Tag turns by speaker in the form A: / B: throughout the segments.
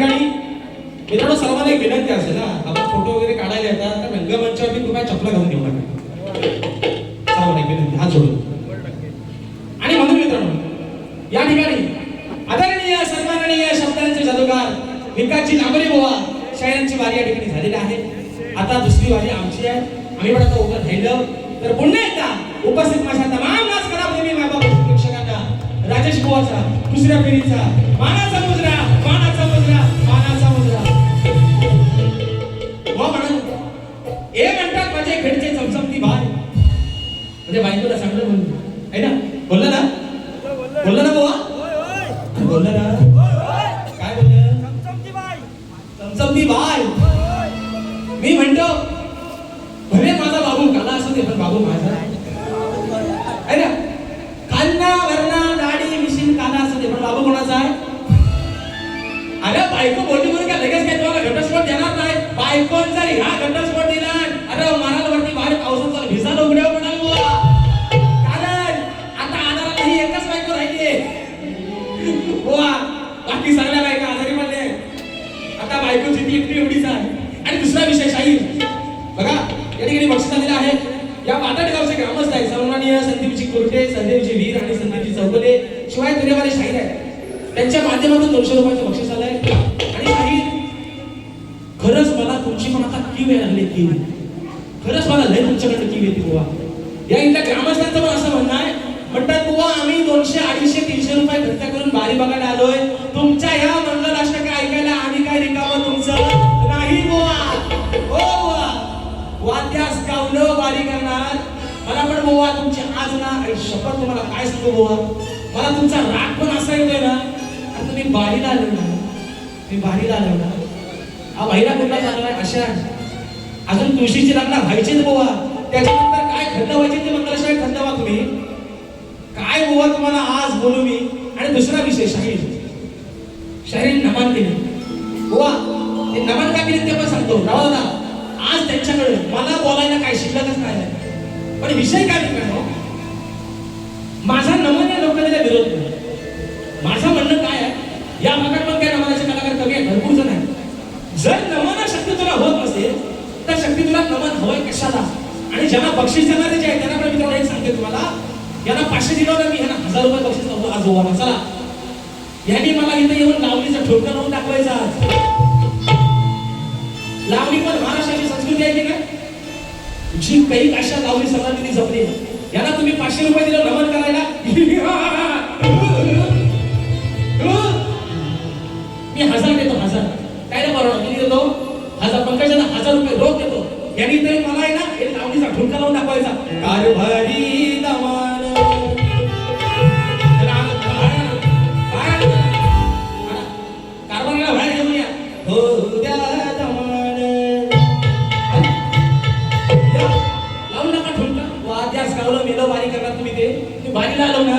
A: ठिकाणी मित्रांनो सर्वांना एक विनंती असेल ना, आपण फोटो वगैरे काढायला येतात तर रंगमंचावरती कृपया चपला घालून घेऊ नका. सर्वांना एक विनंती, हात जोडून. आणि म्हणून मित्रांनो या ठिकाणी आदरणीय सन्माननीय शब्दांचे जादूगार विकासजी नांगरे बुवा शायरांची वारी या ठिकाणी झालेली आहे. आता दुसरी वारी आमची आहे. आम्ही पण आता उभं राहिलो तर पुन्हा एकदा उपस्थित माझ्या तमाम नाच कलाप्रेमी मायबाप प्रेक्षकांना राजेश बुवाचा दुसऱ्या फेरीचा मानाचा मुजरा, मानाचा मुजरा, मानाचा मुजरा. बुवा म्हणत ए म्हणतात माझे खेडचे चमचमती भाई, म्हणजे बायकोला चांगलं म्हणून आहे ना. बोलला ना, बोलला ना बुवा, बोलला ना. काय बोललं? चमचमती बाय. मी म्हणतो भले माझा बाबू काला असू दे पण बाबू माझा आहे ना. कान्ना वरणा दाढी मिशीन काला असू दे पण बाबू कोणाचा आहे? अरे बायको बोलली म्हणून काय लगेच काय तुम्हाला घटस्फोट देणार नाही. बायकोन जर ह्या घटस्फोट दिला अरे महाराजवरती बाहेर पावसाचा भिजा उघड्यावर म्हणाल बुवा. कारण आता आधाराला ही एकच बायको राहिली बुवा, बाकी सगळ्या बायका आजारी पडले. आता बायकोची ती एकटी एवढीच आहे. आणि दुसरा विषय शाहीर बघा या ठिकाणी बक्षीस आलेलं आहे. या वाटाडगावचे ग्रामस्थ आहेत सन्माननीय संदीपजी कुर्टे, संदीपजी वीर आणि संदीपजी चौगुले शिवाय तुरेवाले शाहीर आहेत. त्यांच्या माध्यमातून 200 रुपयाचं बक्षीस आलंय. आणि शाहीर खरंच मला तुमची पण आता की वेळ लागली की खरंच मला लय तुमच्याकडे की येते बुवा. या इथल्या ग्रामस्थांचं पण असं म्हणणं आहे, म्हणतात बुवा आम्ही 200, 250, 300 रुपये खर्च करून बारी बघायला आलोय. तुमच्या ह्या मंगलाष्टक ऐकायला आम्ही काय रिकामं तुमचं नाही बुवा. हो बुवा, वाद्यास गावलं वारी करणार. मला पण बुवा तुमची आज ना शपथ तुम्हाला काय सांगू बुवा, मला तुमचा राग पण असा येतोय ना. आता तुम्ही बारीला आलो ना, मी बारीला आलो ना. हा बाईला कुठला चाललाय अशा अजून तुळशीची लग्न व्हायचीच बुवा. त्याच्यानंतर काय खंड व्हायचे ते मंगलाशिवाय खंड व्हा तुम्ही काय बुवा तुम्हाला आज बोलू मी. आणि दुसरा विषय शाहीर, शाहीर नमन केले बुवा. ते नमन का केले ते पण सांगतो. राव दादा आज त्यांच्याकडे मला बोलायला काय शिल्लकच नाही. पण विषय काय मित्रांनो, माझा नमन या लोकांना विरोध नाही. माझं म्हणणं काय आहे, या भागात पण काय नमनाचे कलाकार कमी आहेत, भरपूर जण आहेत. जर नमन शक्ती तुला होत नसेल तर शक्ती तुला नमन हवंय कशाला. आणि ज्यांना बक्षीस देणारे जे आहेत त्यांना पण मित्रांनो एक सांगते तुम्हाला, यांना 500 दिलं तर मी यांना 1000 रुपये बक्षीस देतो आज बुवा. चला यांनी मला इथे येऊन लावणीचं ठोकं लावून दाखवायचं आज. लावणी पण महाराष्ट्राची संस्कृती आहे की नाही. जी काही भाषा लावणी सर्वांनी जपली. यांना तुम्ही 500 रुपये दिलं नमन करायला मी 1000 देतो. 1000 काय ना बरोबर किती देतो? 1000. पंकजांना 1000 रुपये रोख देतो. यांनी तरी मला आहे ना हे लावणीचा ठोका लावून दाखवायचा. कारभारी दमान कारभारीला बाहेर घेऊन या. हो द्या दमान लावून नका ठोका. वाद्यास गावलं मेलं वारी करणार तुम्ही ते वारीला आलो ना.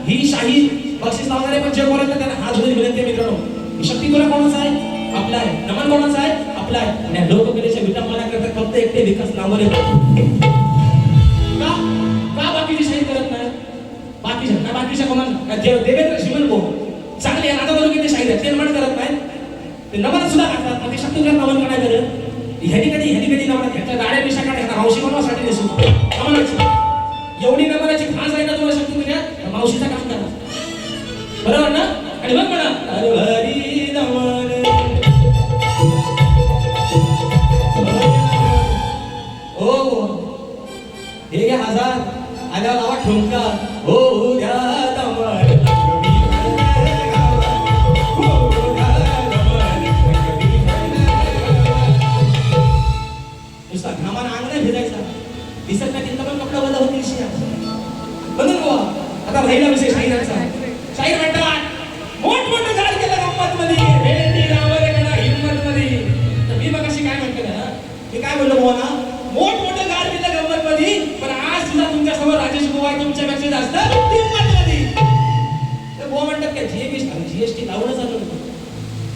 A: ही शाही बक्षीस लावणारे पण जे बोलत त्यांना हात धरून विनंती मित्रांनो, शक्ती तुला कोणाचा आहे? आपला आहे. नमन कोणाचा आहे? आपला आहे. आणि लोककलेच्या विटंबना करतात फक्त एकटे विकास नांगरे. का बाकीची शाही करत नाही? बाकीच्या कोणाला देवेंद्र श्रीमंत भाऊ चांगले आता तालुक्यातले शाहीर आहेत, ते नमन करत नाही. ते नमन सुद्धा करतात. मग ते शक्ती तुला नमन काय करत? ह्यानी कधी नमन ह्याच्या गाड्या पेशा काढे मावशी बनवासाठी नेसू नमनाची एवढी नमनाची खास आहे ना तुला शक्ती तुझ्या मावशीचा काम करा बरोबर ना. आणि मग म्हणा कारभारी दमान हे घ्या 1000 आल्या लावा ठुमका. हो द्या दमान नुसता घामानं अंग नाही भिजायचा. दिसत नाही तिथं पण कपडा बंद होतील शिया बंधन बुवा. आता राहिला विषय शाहिरांचा. शाहीर म्हणतात मोठमोठं झाड केलं गंमत मध्ये भेंडी लावले का हिंमत मध्ये. तर मी मग अशी काय म्हणतो ना, मी काय बोललो बुवा ना, मोठमोठं झाड केलं गंमत मध्ये पण आज सुद्धा तुमच्या समोर राजेश बुवा तुमच्यापेक्षा जास्त हिंमत मध्ये. तर बुवा म्हणतात का जीएसटी लावूनच आलो,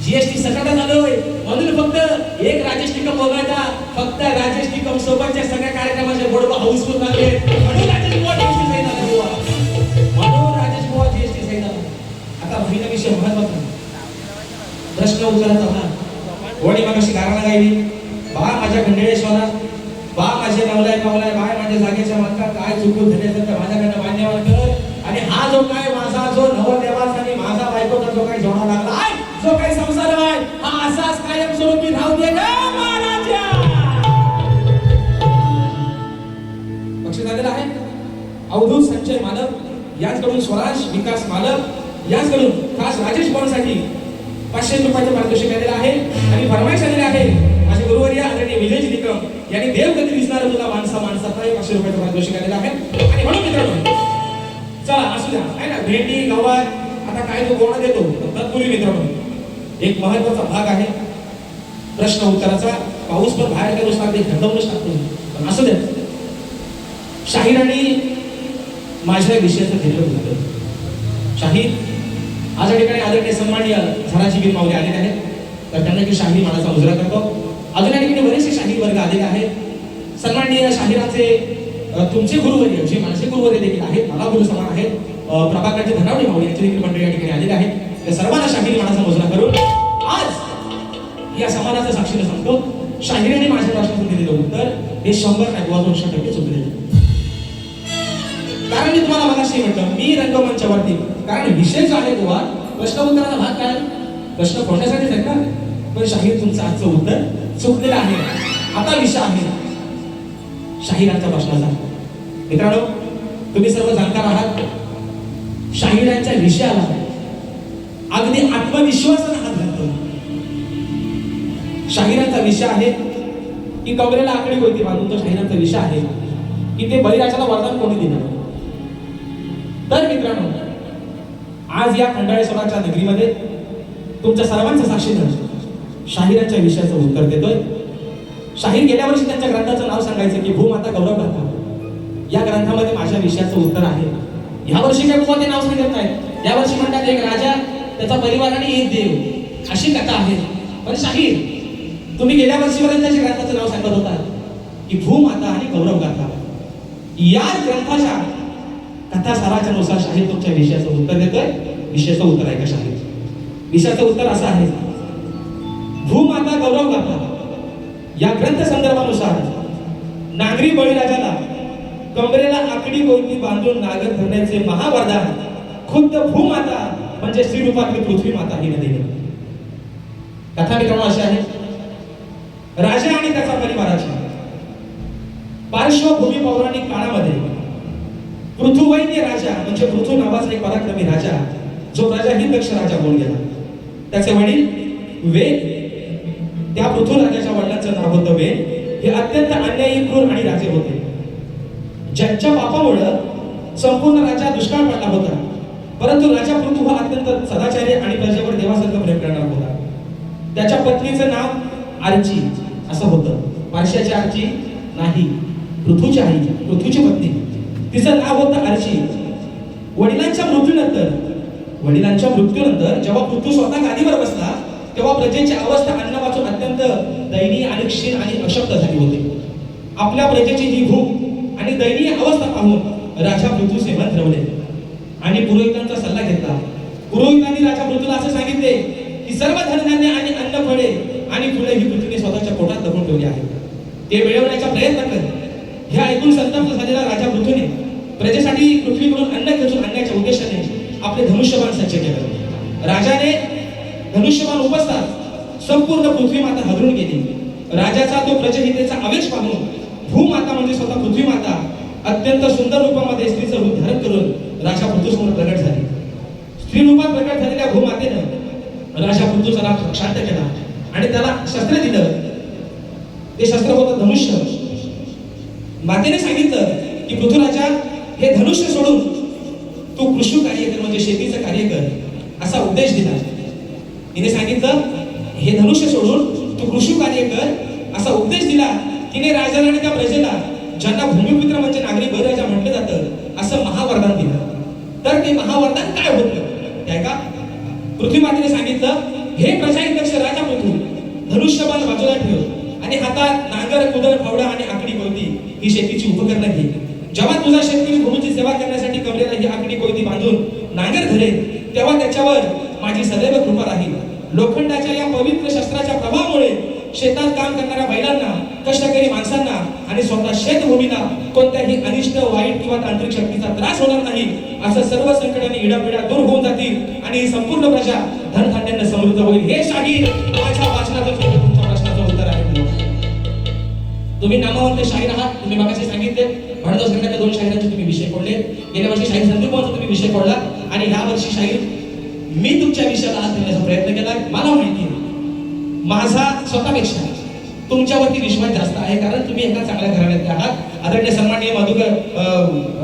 A: जीएसटी सकाळात आलोय म्हणून फक्त एक राजेश टिकम बघायचा. फक्त राजेश टिकम सोबतच्या सगळ्या कार्यक्रमाचे बोर्ड हाऊसफुल झाले म्हणून राजेश बुवा जीएसटी सहित आला बुवा. म्हणून राजेश बुवा जीएसटी सहित आला. आता पहिला विषय महत्वाचा प्रश्न उत्तराचा भाग वडी मगाशी गाराला गायली, बा माझ्या खंडेश्वरा, बा माझे नवलाय पावलाय, बाय माझ्या जागेच्या मालका, काय चुकून झाले तर माझ्याकडनं मान्यवर कर. आणि हा जो काय माझा जो नवदेवाचा आणि माझा बायकोचा जो काही जोडा लागला आहे, जो काही संसार आहे, हा असाच कायमस्वरूपी राहू दे ग महाराजा. पक्ष झालेला आहे अवधूत संजय मालक याचकडून स्वराज विकास मालक याचकडून खास राजेश पवारसाठी 500 रुपयाचं पारितोषिक आलेलं आहे. आणि फरमाईश आलेली आहे माझे गुरुवर्य आदरणीय विजयजी निकम यांनी देवगती दिसणारं तुला माणसा 500 रुपयाचं पारितोषिक आलेलं आहे. आणि म्हणून मित्रांनो चला असू द्या आहे ना, भेंडी गवार आता काय तो कोणा देतो. तत्पूर्वी मित्रांनो एक महत्वाचा भाग आहे प्रश्न उत्तराचा. पाऊस पण बाहेर काय नुसता ते घडवूनच टाकतो, पण असू द्या. शाहीर आणि माझ्या विषयाचं दिलं होतं. शाहीर आज या ठिकाणी आदरणीय सन्माननीय झराची बिन माऊली आलेले आहेत, तर त्यांना की शाहीर मानाचा मुजरा करतो. अजून या ठिकाणी बरेचसे शाहीर वर्ग आलेले आहेत. सन्माननीय शाहिराचे तुमचे गुरुवर्य जे माझे गुरुवर्य देखील आहेत, मला गुरु समान आहेत, प्रभाकरचे धनावडे माऊली यांची देखील मंडळी या ठिकाणी आलेले आहेत. त्या सर्वांना शाहीर मानाचा मुजरा करून आज या समाजाच्या साक्षीने सांगतो, शाहिराने माझ्या प्रश्नाचं दिलेलं उत्तर हे 100 नाही 200% चुकलेलं. कारण मी तुम्हाला मगाशी म्हटलं मी रंगमंचावरती, कारण विषय जो आहे गोवा प्रश्न उत्तराचा भाग काय प्रश्न फोडण्यासाठीच आहे ना, पण शाहीर तुमचं आजचं उत्तर चुकलेलं आहे. आता विषय आहे शाहिरांच्या प्रश्नाचा. मित्रांनो तुम्ही सर्व जाणकार आहात, शाहिरांच्या विषयाला अगदी आत्मविश्वासाने हात घालतो. शाहिरांचा विषय आहे की कमरेला आकडी कोणती बांधून, तो शाहिरांचा विषय आहे की ते बळीराजाला वरदान कोणी दिलं. तर मित्रांनो आज या खंडाळेश्वराच्या नगरीमध्ये तुमच्या सर्वांच्या साक्षीने शाहिरांच्या विषयाचं उत्तर देतोय. शाहीर गेल्या वर्षी त्यांच्या ग्रंथाचं नाव सांगायचं की भूमाता गौरव गाथा. या ग्रंथामध्ये माझ्या विषयाचं उत्तर आहे. या वर्षी काय बुवा ते नाव सांगत नाहीत, या वर्षी म्हणतात एक राजा त्याचा परिवार आणि एक देव अशी कथा आहे. पण शाहीर तुम्ही गेल्या वर्षीपर्यंत त्याच्या ग्रंथाचं नाव सांगत होता की भूमाता आणि गौरव गाथा. या ग्रंथाच्या कथा साराच्या नुसार शाहीर तुमच्या विषयाचं उत्तर देतोय. विषयाचं उत्तर आहे का शाहीर? विषयाचं उत्तर असं आहे, भूमाता गौरव गाथा या ग्रंथ संदर्भानुसार नागरी बळीराजाला कमरेला आकडी कोयती बांधून नागर धरण्याचे महावरदान खुद्द भूमाता म्हणजे श्रीरूपातली पृथ्वी माता हिने दिले. कथा मित्रांनो अशी आहे, राजा आणि त्याचा परिवाराची पार्श्वभूमी पौराणिक काळामध्ये पृथुवैन्य राजा म्हणजे पृथु नावाचा एक पराक्रमी राजा, जो राजा ही दक्ष राजा होऊन गेला. त्याचे वडील वेद, त्या पृथु राजाच्या वडिलांचं नाव होतं वेद. हे अत्यंत अन्यायी क्रूर आणि राजे होते, ज्यांच्या पापामुळे संपूर्ण राजा दुष्काळ पडला होता. परंतु राजा पृथु हा अत्यंत सदाचारी आणि प्रजेवर देवासारखं प्रेम करणारा होता. त्याच्या पत्नीचं नाव आर्ची असं होतं. पारशाची आर्ची नाही, पृथुची आई, पृथुची पत्नी, तिचं नाव होतं आर्ची. वडिलांच्या मृत्यूनंतर जेव्हा पृथु स्वतः गादीवर बसला तेव्हा प्रजेची अवस्था अन्न वाचून अत्यंत दयनीय आणि क्षीण आणि अशक्त झाली होती. आपल्या प्रजेची ही भूक आणि दयनीय अवस्था पाहून राजा पृथूचे मन रवले आणि पुरोहितांचा सल्ला घेतला. पुरोहितांनी राजा पृथूला असं सांगितले की सर्व धनधान्य आणि अन्न फळे आणि फुले ही पृथ्वीने स्वतःच्या पोटात दबून ठेवली आहेत, ते मिळवण्याचा प्रयत्न कर. हे ऐकून संतप्त झालेला राजा पृथूने प्रजेसाठी पृथ्वीकडून अन्न खेचून आणण्याच्या उद्देशाने आपले धनुष्यबाण सज्ज केलं. राजाने धनुष्यबाण उपसतात संपूर्ण पृथ्वी माता हादरून गेली. राजाचा तो प्रजहितेचा आवेश पाहून भूमाता म्हणजे स्वतः पृथ्वी माता अत्यंत सुंदर रूपामध्ये स्त्रीचं रूप धारण करून राजा पृथ्वीसमोर प्रकट झाली. स्त्री रूपात प्रकट झालेल्या भूमातेनं राजा पृथ्वीचा राग शांत केला आणि त्याला शस्त्र दिलं. ते शस्त्र होतं धनुष्य. मातेने सांगितलं की पृथ्वीराजा हे धनुष्य सोडून तू कृषी कार्य कर म्हणजे शेतीचं कार्य कर असा उपदेश दिला. तिने सांगितलं हे धनुष्य सोडून तू कृषी कार्य कर असा उपदेश दिला. तिने राजाला आणि त्या प्रजेला ज्यांना भूमिपुत्र म्हणजे नागरी बळीराजा म्हटलं जातं असं महावरदान दिलं. तर ते महावरदान काय होतं काय का? पृथ्वी मातेने सांगितलं हे प्रजाध्यक्ष राजा पृथ्वी धनुष्यबाण बाजूला ठेव आणि हातात नांगर कुदळ फावडा आणि आकडी कोयती ही शेतीची उपकरणं घे. जेव्हा तुझा शेतकरी भूमीची सेवा करण्यासाठी कमरेला ही आकडी कोयती बांधून नांगर धरेल तेव्हा त्याच्यावर माझी सदैव कृपा राहील लोखंडाच्या या पवित्र शस्त्राच्या प्रभावामुळे शेतात काम करणाऱ्या बैलांना, कष्टकरी माणसांना आणि स्वतः शेतभूमीला कोणत्याही अनिष्ट, वाईट किंवा तांत्रिक शक्तीचा त्रास होणार नाही, असं सर्व संकटांनी इडापिडा दूर होऊन जातील आणि ही संपूर्ण प्रजा धनधान्याने समृद्ध होईल. हे शाहीर माझ्या वाचनातून तुमच्या प्रश्नाचं उत्तर आहे. तुम्ही नामवंत शाहीर आहात. तुम्ही मागाशी सांगितले भरदास गटाच्या 2 शाहिरांचे तुम्ही विषय फोडले. गेल्या वर्षी शाहीर संदीपांचा तुम्ही विषय फोडला आणि ह्या वर्षी शाहीर मी तुमच्या विषयाला हात घालण्याचा प्रयत्न केला. मला माहिती आहे माझा स्वतःपेक्षा तुमच्यावरती विश्वास जास्त आहे, कारण तुम्ही एका चांगल्या घराण्यातले आहात. आदरणीय सन्माननीय मधुकर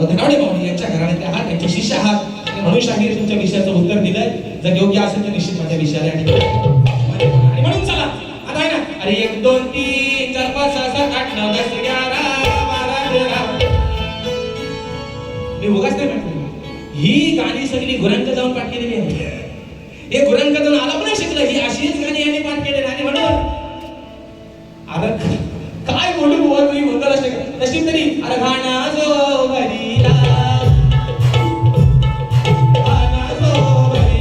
A: धनावडे माऊली यांच्या घराण्यातले आहात, त्यांचे शिष्य आहात आणि म्हणून शाहीर तुमच्या विषयाचं उत्तर दिलंय. जर योग्य असेल तर निश्चित माझ्या विषयाला आणि म्हणून चला आता आहे ना, अरे 1 2 3 4 5 6 7 8 9 10 11 12 13 मी उगाच नाही म्हटलं. ही गाणी सगळी गुरांक जाऊन पाठ केलेली आहे. हे गुरांक जाऊन आला पण नाही शिकलं. ही अशीच गाणी यांनी पाठ केलेली आणि म्हणून अरे काय बोलू बुवा तुम्ही म्हणताल तशी तरी अरे गाणा जो भरीला गाणा जो भरी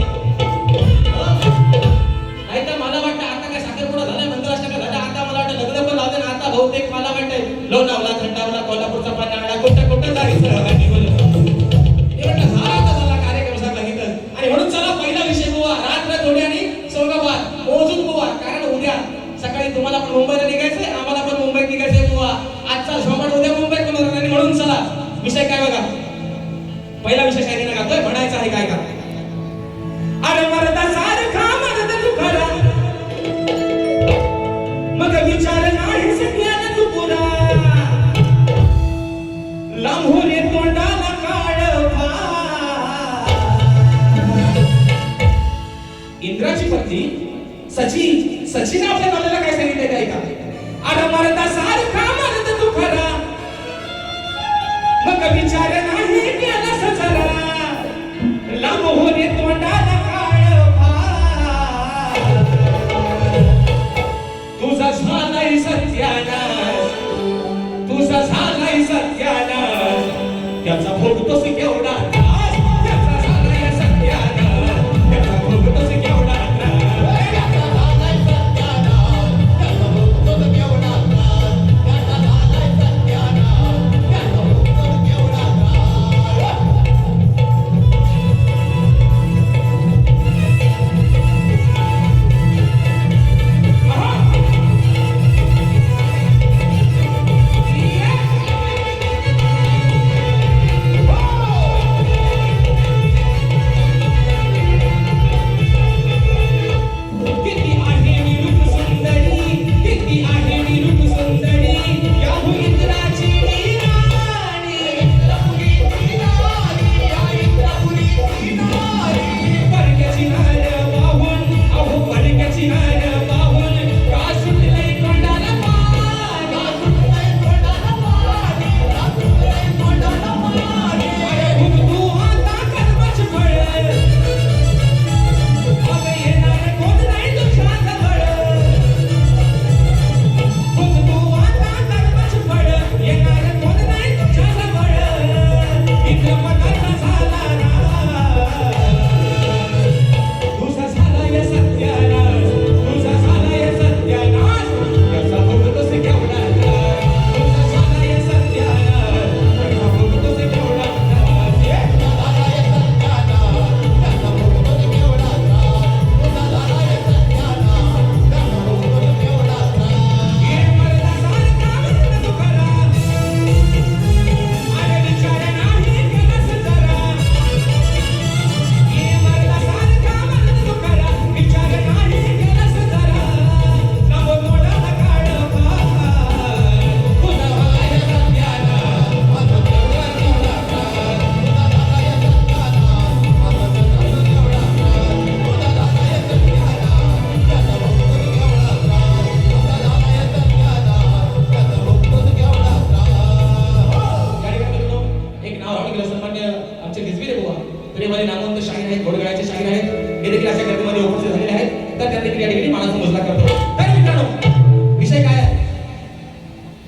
A: नाही तर मला वाटतं आता काय साखरपुडा झालाय म्हणतो असं का झालं. आता मला वाटतं लग्न पण लावलं आता बहुतेक मला वाटतंय लोणावळा, खंडावला, कोल्हापूरचा पानाळा कुठं जायचं झाला कार्यक्रम सगळा इथं. आणि म्हणून चला पहिला विषय बुवा रात्र थोडी आणि सोंगाबाद मोजून बुवा, कारण उद्या सकाळी तुम्हाला पण मुंबईला निघायचंय, आम्हाला पण मुंबईत निघायचंय बुवा. आजचा झोमाट उद्या मुंबईत पण होणार. आणि म्हणून चला विषय काय बघा, पहिला विषय शायरीने गातोय, म्हणायचा आहे काय का. अरे मरदा सारखा मरद तू खरा, मग विचार नाही सगळ्याला तू पुरा, लांबून तोंडाला काळ फार. इंद्राची पत्नी सचिन आपल्या नवऱ्याला काय सांगितलंय काय का. अरे मरदा सारखा मरद तू खरा, मग विचार नाही केला सचरा, लांब होणे तोंडाला काळ फार. तुझा झालाय सत्यानाश, तुझा झालाय सत्यानाश, त्याचा भोगतोस केवढा त्रास, त्याचा झालाय सत्यानाश, त्याचा भोगतोस केवढा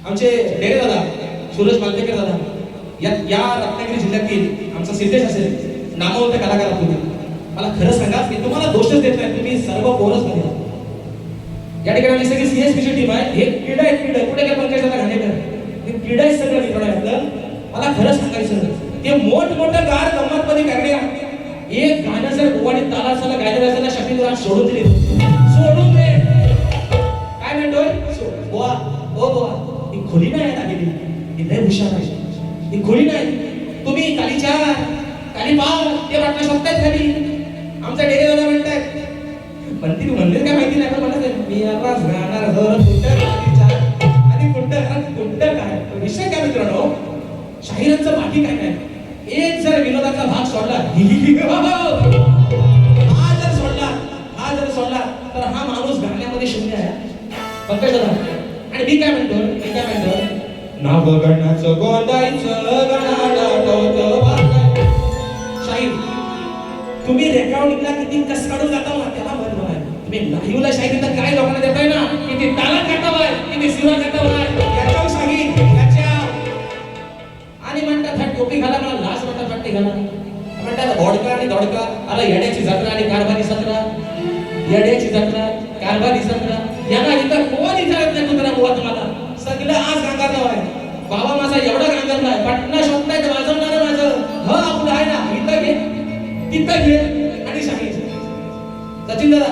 A: आमचे डेरे दादा सुरेश मालपेकर दादा या रत्नागिरी जिल्ह्यातील आमचा सिद्धेश असेल नामवंत कलाकार होते. मला खरं सांगा, मी तुम्हाला दोषच देत नाही, तुम्ही सर्व पोरच मध्ये या ठिकाणी सगळी सीएसपीची टीम आहे. हे किड आहे, किड कुठे काय पंकज दादा घाणेकर, हे किड आहे सगळं मित्रांनो आपलं. मला खरं सांगायचं, ते मोठमोठं गार गंमत मध्ये करण्या एक गाणं जर गोवानी तालासाला गायला असेल ना, शक्तीला सोडून दिले, सोडून दे. काय म्हणतोय बोवा, ओ बोवा, ही खोली नाही आलेली, ही लय हुशार आहे, ही खोली नाही. तुम्ही काली चार काली पाच ते वाटणं शकतायत खाली. आमचा डेरे दादा म्हणतात, पण ती म्हणले काय माहिती नाही, पण म्हणत मी आवाज गाणार कुठं काली चार आणि कुठं काय विषय. काय मित्रांनो, शाहिरांचं बाकी काय नाही. एक जर विनोदाचा भाग सोडला, हा जर सोडला तर हा माणूस गाण्यामध्ये शून्य आहे. पंकज दादा. आणि मी काय म्हणतो, नाव गणाचं गोंदायचं शाहीर, तुम्ही रेकॉर्डिंगला किती कस काढून जाता ना, त्याला महत्व आहे. तुम्ही लाईव्हला शाहिरीला काय लोकांना देताय ना, किती ताला काटावाय, किती सुरा काटावाय, याच्यावर शाहीर याच्या. आणि म्हणतात हा टोपी घाला, मला लाज वाटते घाला. म्हणतात भोडका आणि दौडका, आला येड्याची जत्रा आणि कारभारी सत्रा, येड्याची जत्रा कारभारी सत्रा. यांना इथं कोण विचारत नाही कुत्रा बुवा तुम्हाला, सगळं आज गांगारला आहे. बाबा माझा एवढा गांगारला आहे, पटना शोधताय तर वाजवणार माझं ह आपलं आहे ना, इथं घे तिथं घे आणि सांगायचं. सचिन दादा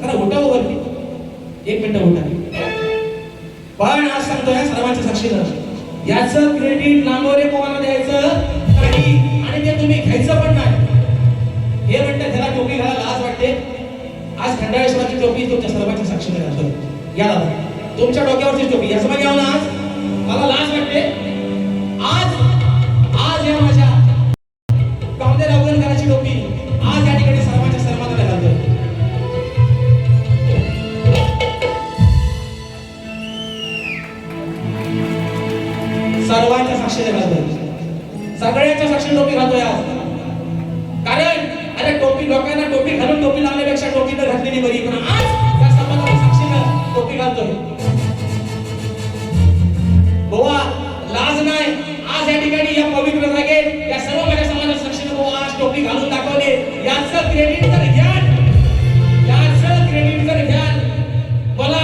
A: जरा उठाव वरती, एक मिनिट उठा. पण आज सांगतोय सर्वांच्या साक्षीनं, याचं क्रेडिट लांबोरे कोणाला द्यायचं नाही आणि ते तुम्ही घ्यायचं पण नाही. हे म्हणतात त्याला टोपी घाला लाज वाटते. आज खंडाळेश्वराची टोपी तुमच्या सर्वांच्या साक्षीने घालतोय. या दादा तुमच्या डोक्यावरची टोपी याचं मागे ना, आज मला लाज वाटते. आज या माझ्या गावदे रावगणकरांची टोपी आज या ठिकाणी सर्वांच्या सन्मानाला घालतोय. सर्वांच्या साक्षीने घालतोय, सगळ्यांच्या साक्षीने टोपी घालतोय आज. कारण अरे टोपी, लोकांना टोपी घालून टोपी लावण्यापेक्षा टोपी तर घातलेली बरी. पण आज त्या समाजाच्या साक्षीने टोपी घालतोय. बोवा लाज नाही. आज या ठिकाणी या पवित्र जागेत या सर्व माझ्या समाजाच्या साक्षीने बोवा आज टोपी घालून दाखवले. याचं क्रेडिट तर घ्या, याचं क्रेडिट तर घ्या. बोला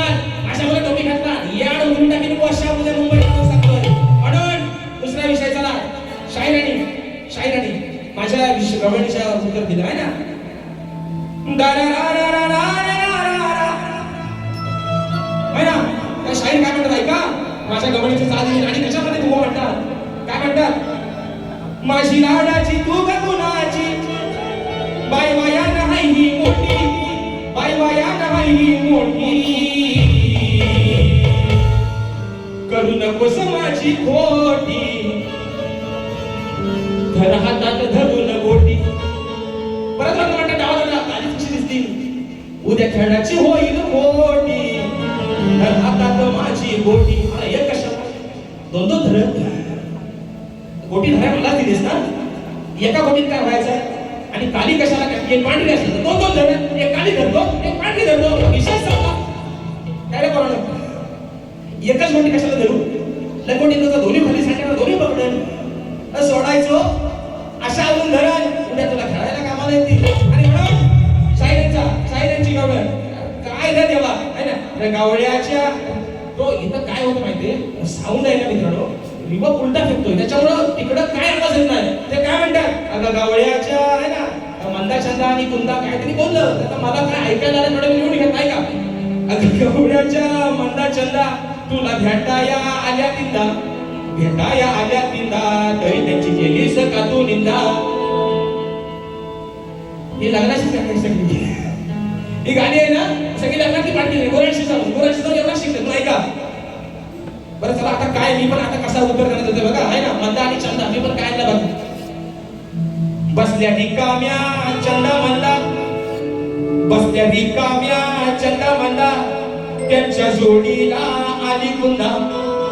A: अशामुळे टोपी घातला याड उडून टाकीन अशा उद्या मुंबईत सांगतोय. म्हणून दुसरा विषय चला, शाहिराणी माझ्या गवळणीच्या उत्तर दिलं आहे ना. त्या शाहीर काय म्हणतात ऐका, माझ्या गवळणीची चाली आणि कशामध्ये तू म्हणतात, काय म्हणतात, माझी लाडाची तू ग कुणाची, बाय वाया नाही ही मोठी, बाय वाया नाही ही मोठी, करू नकोस माझी खोटी, धर हातात धरून बोटी. परत म्हणतात डावाला काली कशी दिसती, उद्या खेळाची होईल मोठी, धर हातात माझी बोटी. अरे एक कशा दोन दोन धर बोटी धराय मला दिलीस ना, एका बोटीत काय व्हायचं आणि काली कशाला काय, एक पांढरी असेल तर दोन दोन धर, एक काली धरतो एक पांढरी धरतो, विशेष सांगा काय रे कोण एकच बोटी कशाला धरू, लगोटी तुझं दोन्ही खाली सांगायला दोन्ही पकडन सोडायचो अशा अजून धरण उद्या तुला खेळायला कामाला येतील. आणि म्हणून शाहिरांची गवळण काय रे देवा है ना, गावळ्याच्या तो इथं काय होतं माहितीये, साऊंड आहे ना मित्रांनो, रिवर्ब उलटा फेकतोय त्याच्यामुळं तिकडं काय आवाज येत नाही. ते काय म्हणतात, अगं गावळ्याच्या आहे ना मंदा छंदा आणि कुंदा काहीतरी बोललं, आता मला काय ऐकायला आलं थोडं निवडून घेत नाही का. अगं गावळ्याच्या मंदा छंदा तुला भेटाया आल्या तिंदा, भेटाया आल्या तिंदा, तरी त्यांची केलीस का तू निंदा. ही लग्नाची गाणी सगळी, ही गाणी आहे ना सगळी लग्नाची पाठी, गोऱ्याशी जाऊन एवढा शिकत नाही का. बरं चला आता काय, मी पण आता कसा उत्तर करत होते बघा आहे ना, मंदा आणि चंदा मी पण काय बघ. बसल्या रिकाम्या चंदा मंदा, बसल्या रिकाम्या चंदा मंदा, त्यांच्या जोडीला आली कुंदा.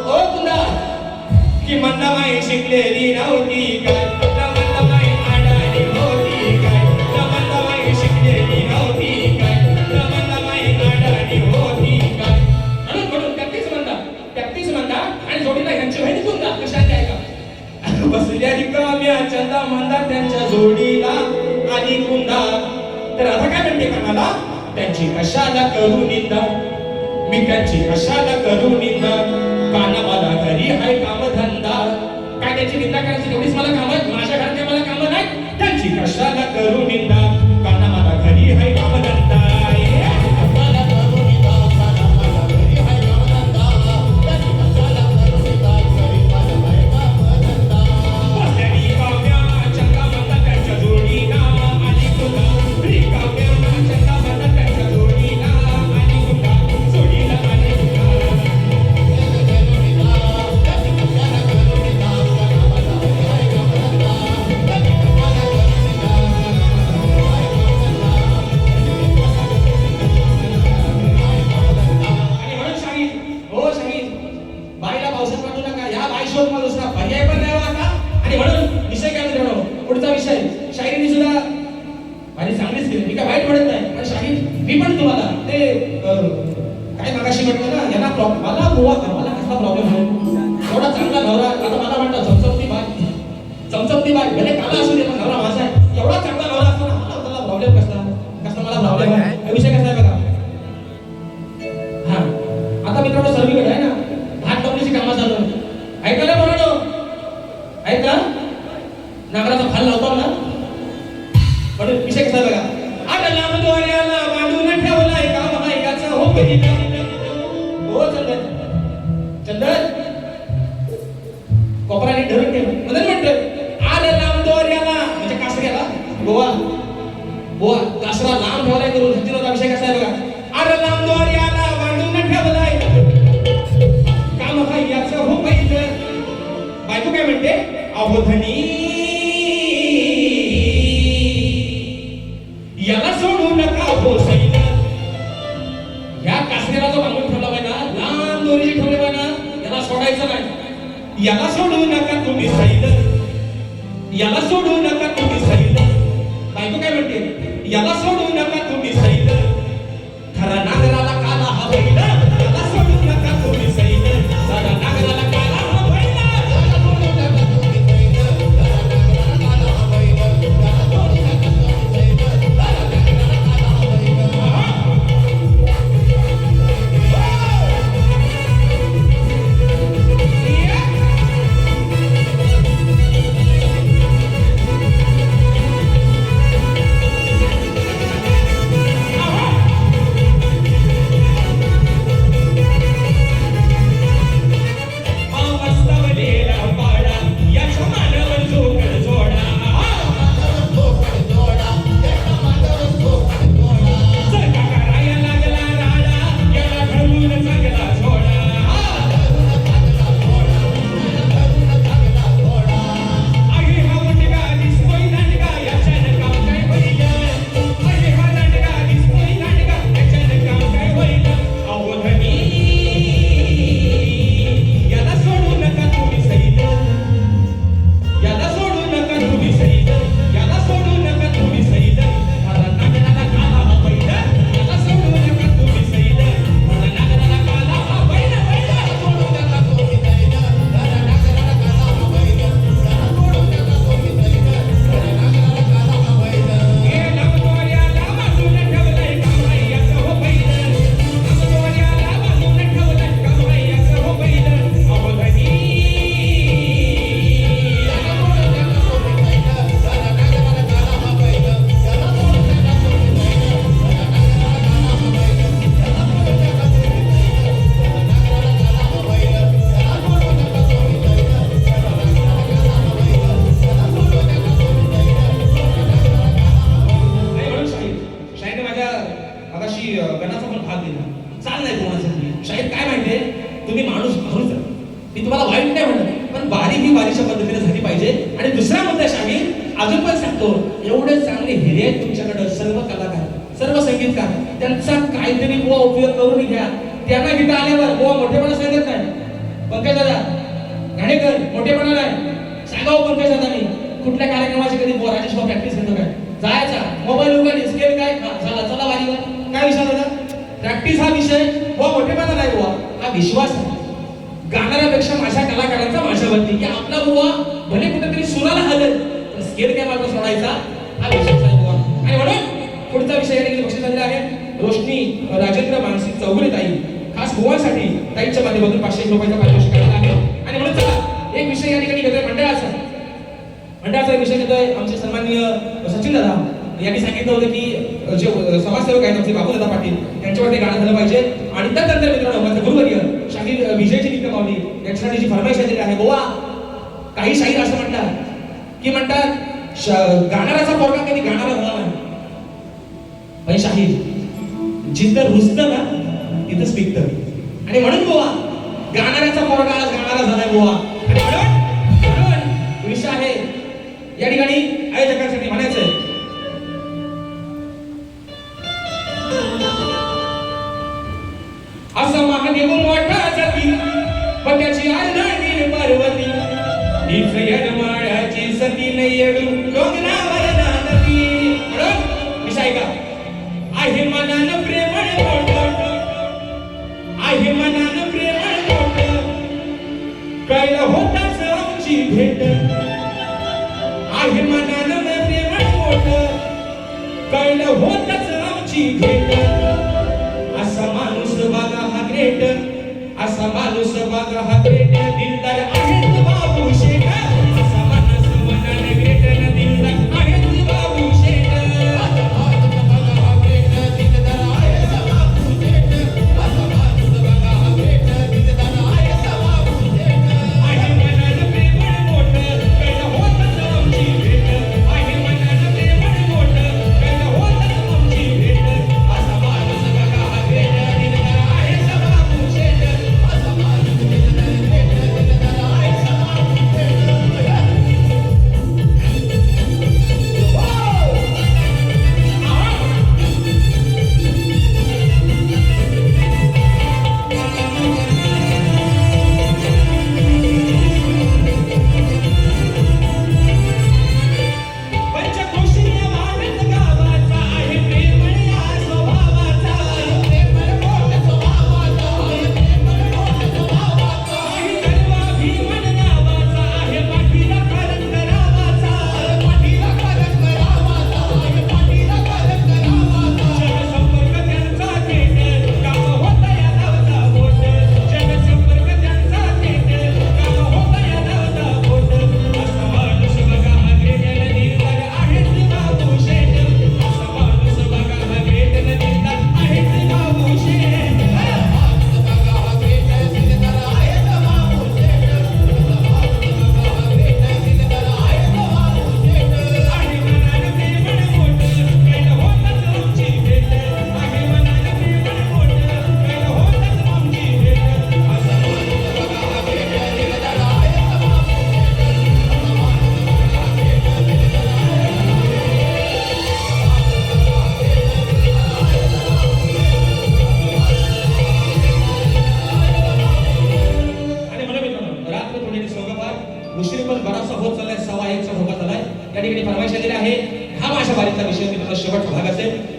A: ओ कुंदा की मंदाबाई शिकलेली नव्हती काय, मंदाबाई आडाणी होती काय, मंदाबाई शिकलेली नव्हती काय, मंदाबाई आडाणी होती काय. म्हणून त्यातीच मंदा आणि जोडीला ह्यांची बहिणी कुंदा. कशात आहे का, बसल्या रिकाम्या चंदा मंदा, त्यांच्या जोडीला आली कुंदा. कानाला त्यांची कशाला करू निंदा मी त्यांची कशाला करू निंदा काना मला घरी हाय कामधंदा काय त्याची निंदा करायची तेवढीच मला काम आहे माझ्या घरात काय मला काम नाही त्यांची कशाला करू निंदा काना मला घरी हाय कामधंदा पुढचा विषय शायरीने सुद्धा माझी चांगलीच केली मी काय वाईट म्हणत नाही पण शाहीर मी पण तुम्हाला ते काय मागाशी म्हटलं ना यांना प्रॉब्लेम मला गोवा मला कसला प्रॉब्लेम आहे एवढा चांगला नवरा आता मला म्हणतात चमचमती बाय भले काला असू दे पण नवरा माझा आहे एवढा चांगला नवरा असताना मला प्रॉब्लेम कसला मला प्रॉब्लेम आहे विषय कसा आहे बघा हा आता मित्रांनो सर्वीकडे आहे ना भात कापणीची कामं चालू ऐकायला म्हणतो ऐका नागराचा फाल लावतो ना म्हणून विषय कसा बघा आता लांबद्वाऱ्याला बांधून ठेवलाय का महायकाचा हो कधीला हो चंदन कोपराने धरून ठेव मदन म्हणतो आला लांबद्वाऱ्याला म्हणजे कासऱ्याला बोवा कासरा लांब ठेवलाय करून सचिनचा विषय कसा आहे बघा आला लांबद्वाऱ्याला बांधून ठेवलाय का महायकाचा हो कधीला बायको काय म्हणते अवधनी याला सोडू नका हो सैना ह्या कासऱ्याला जो बांधून ठेवला पाहिजे ना लांब दोरी ठेवले पाहिजे ना याला सोडायचं नाही याला सोडू नका तुम्ही सैना याला सोडू नका तुम्ही सैना बायको काय म्हणते याला सोडू नका तुम्ही सैना खरा नागराला काला हा बैला याला सोडू नका तुम्ही सैना खरा नागराला काला हा बैला याला सोडू नका तुम्ही सैना खरा नागराला काला हा बैला याला सोडू नका तुम्ही अजून पण सांगतो एवढे चांगले हिरे आहेत तुमच्याकडे सर्व कलाकार सर्व संगीतकार त्यांचा काहीतरी बुवा उपयोग करून घ्या त्यांना गीत आल्यावर बुवा मोठेपणा सांगत नाही पंकज दादा घाणेकर मोठेपणा नाही सांगाव पंकज दादांनी कुठल्या कार्यक्रमाची कधी बुवा राजेश भाऊ प्रॅक्टिस करतो काय जायचा मोबाईल उघड स्केल काय चला चला वारीवर काय विषय दादा प्रॅक्टिस हा विषय बुवा मोठेपणा नाही बुवा हा विश्वास आहे गाणाऱ्यापेक्षा माझ्या कलाकारांचा माझ्यावरती की आपला बुवा भले कुठेतरी सुराला हलत स्केल काय मार्ग सोडायचा हा विश्वास आहे बुवा आणि म्हणून पुढचा विषय याने बक्षीस झालेला आहे रोशनी राजेंद्र मानसिक चौगुले ताई खास गोवासाठी ताईच्या माध्यमातून 500 रुपयाचा पारितोषिक करण्यात आहे. आणि म्हणून चला एक विषय या ठिकाणी घेतोय मंडळाचा विषय घेतोय आमचे सन्माननीय सचिन दादा यांनी सांगितलं होतं की जे समाजसेवक आहेत आमचे बाबूदादा पाटील यांच्यावरती गाणं झालं पाहिजे. आणि त्यानंतर मित्रांनो माझे गुरुवर्य शाहीर विजयची निकम माऊली यांच्यासाठी जी फरमाईश आलेली आहे गोवा काही शाहीर असं म्हणतात गाणाराचा पोरगा कधी गाणारा झाला नाही पण शाहीर जिथं रुजतं ना तिथं स्पिकतं. आणि म्हणून गोवा गाणाऱ्याचा पोरगा आज गाणारा झालाय गोवा. आणि म्हणून विषय आहे या ठिकाणी आयोजकांसाठी म्हणायचंय असं महादेव मोठा जाती पण त्याची आरती पार्वती हीच यजमाळाची सती नयडू डोंगरावर नांदती. विषय का आहे मनानं प्रेमळ मोठ आहे मनानं प्रेमळ मोठ कळलं होताच आमची भेट आहे मनानं प्रेमळ मोठ कळलं होताच आमची भेट. असा माणूस बघा हा ग्रेट असा माणूस बघा हा ग्रेट दिलदार आहे बाबू शेठ. असा माणूस मनानं ग्रेट न दिलदार आहे बाबू शेठ.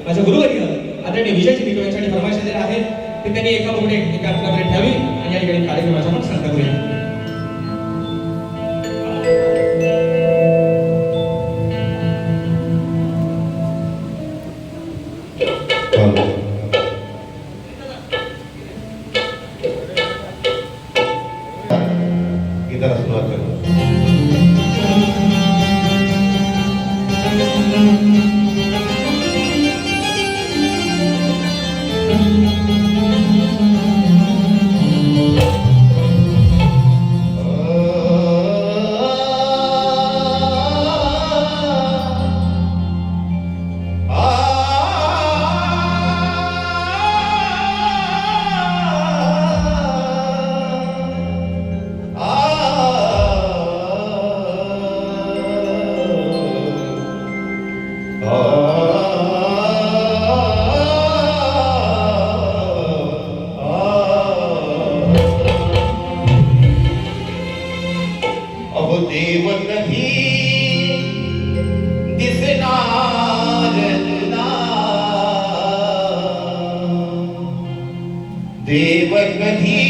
A: माझे गुरुवर्य आदरणीय विजयजी निकम यांच्यासाठी फरमाईश दिलेली आहे की त्यांनी एका मुळे एका आपल्याकडे ठेवी आणि या ठिकाणी कार्यक्रमाचा पण सांगता करूया.
B: देव कधी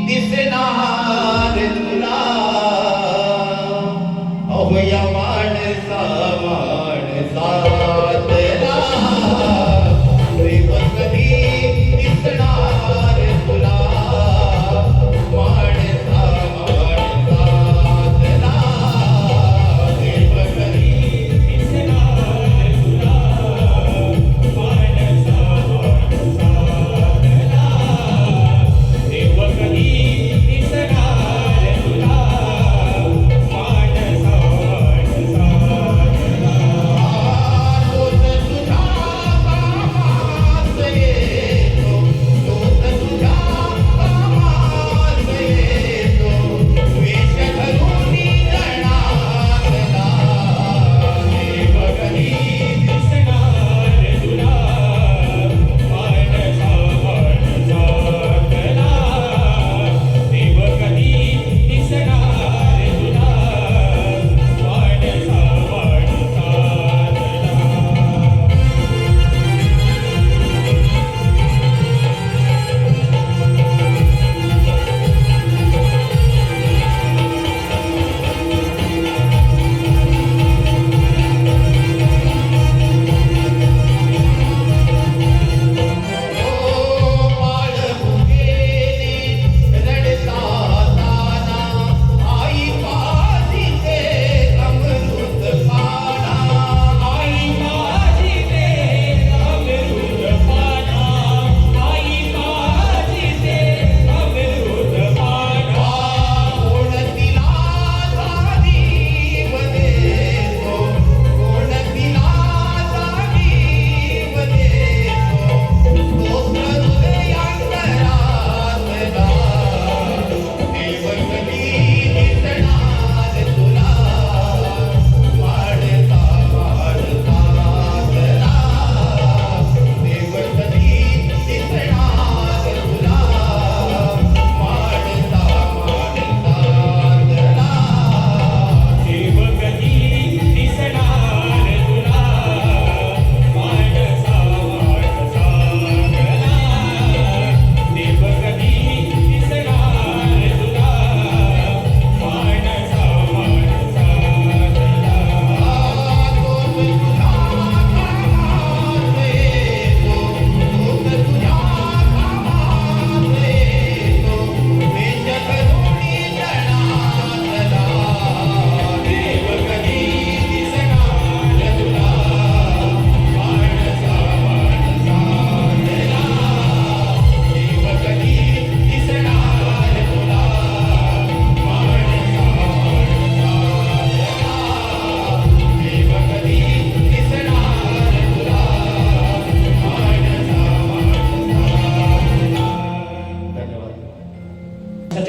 B: दिसणार तुला अहो या माणसातला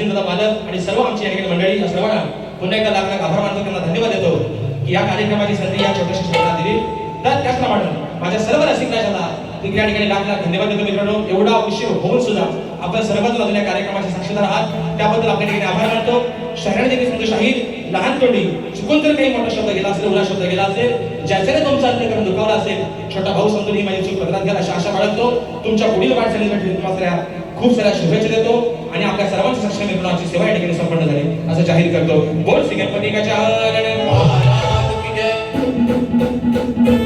A: सचिन दादा मालक आणि सर्व आमची या ठिकाणी मंडळी या सर्वांना पुन्हा एकदा लाख लाख आभार मानतो, त्यांना धन्यवाद देतो की या कार्यक्रमाची संधी या छोट्याशा शहरात दिली. तर त्याचप्रमाणे माझ्या सर्व रसिकराजांना या ठिकाणी लाख लाख धन्यवाद देतो. मित्रांनो, एवढा उशीर होऊन सुद्धा आपण सर्वजण अजून या कार्यक्रमाचे साक्षीदार आहात, त्याबद्दल आपल्या ठिकाणी आभार मानतो. शहराने देखील समजू शाहीर लहान तोंडी चुकून जर काही मोठा शब्द गेला असेल, उला शब्द गेला असेल, ज्याच्याने तुमचा अंतःकरण दुखावला असेल, छोटा भाऊ समजून ही माझी चूक पदरात घ्या अशा आशा बाळगतो. तुमच्या पुढील वाटचालीसाठी तुम्हाला खूप साऱ्या शुभेच्छा देतो आणि आपल्या सर्वांच्या सक्षम मित्रांची सेवा या ठिकाणी संपन्न झाली असं जाहीर करतो. बोल श्री गणपती गजानन महाराज की जय.